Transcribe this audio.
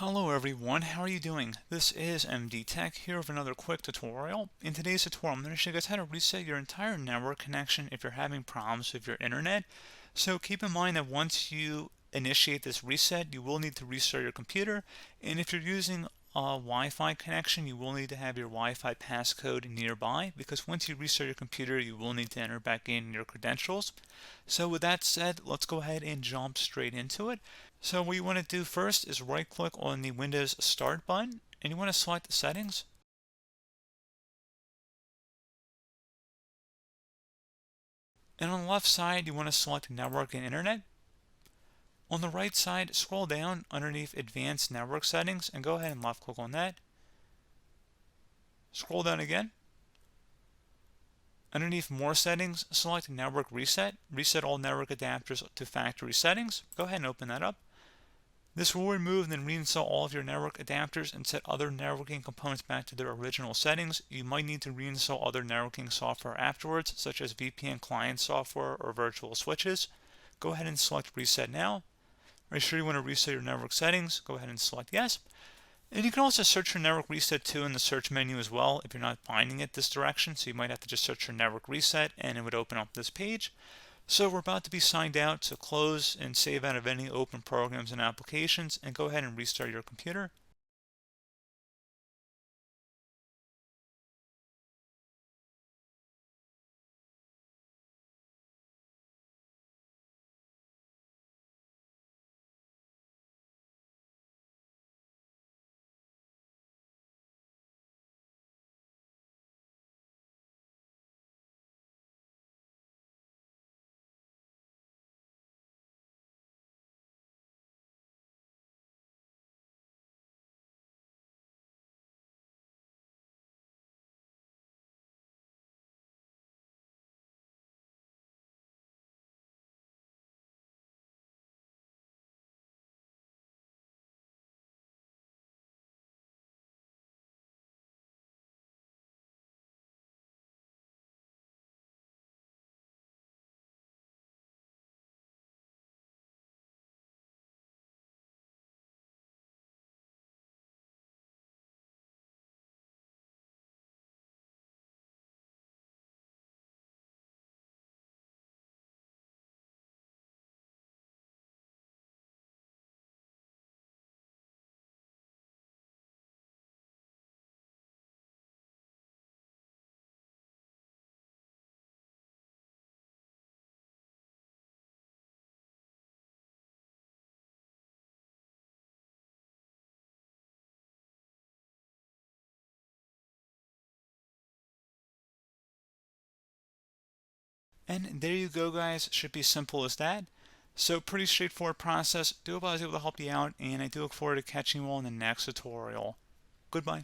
Hello everyone, how are you doing? This is MD Tech here with another quick tutorial. In today's tutorial, I'm going to show you guys how to reset your entire network connection if you're having problems with your internet. So keep in mind that once you initiate this reset, you will need to restart your computer, and if you're using a Wi-Fi connection, you will need to have your Wi-Fi passcode nearby, because once you restart your computer, you will need to enter back in your credentials. So with that said, let's go ahead and jump straight into it. So what you want to do first is right click on the Windows Start button, and you want to select the settings. And on the left side, you want to select Network and Internet. On the right side, scroll down underneath Advanced Network Settings and go ahead and left click on that. Scroll down again. Underneath More Settings, select Network Reset. Reset all network adapters to factory settings. Go ahead and open that up. This will remove and then reinstall all of your network adapters and set other networking components back to their original settings. You might need to reinstall other networking software afterwards, such as VPN client software or virtual switches. Go ahead and select Reset Now. Are you sure you want to reset your network settings? Go ahead and select Yes. And you can also search for network reset too in the search menu as well if you're not finding it this direction. So you might have to just search for network reset and it would open up this page. So we're about to be signed out, so close and save out of any open programs and applications and go ahead and restart your computer. And there you go, guys. Should be simple as that. So pretty straightforward process. Do hope I was able to help you out, and I do look forward to catching you all in the next tutorial. Goodbye.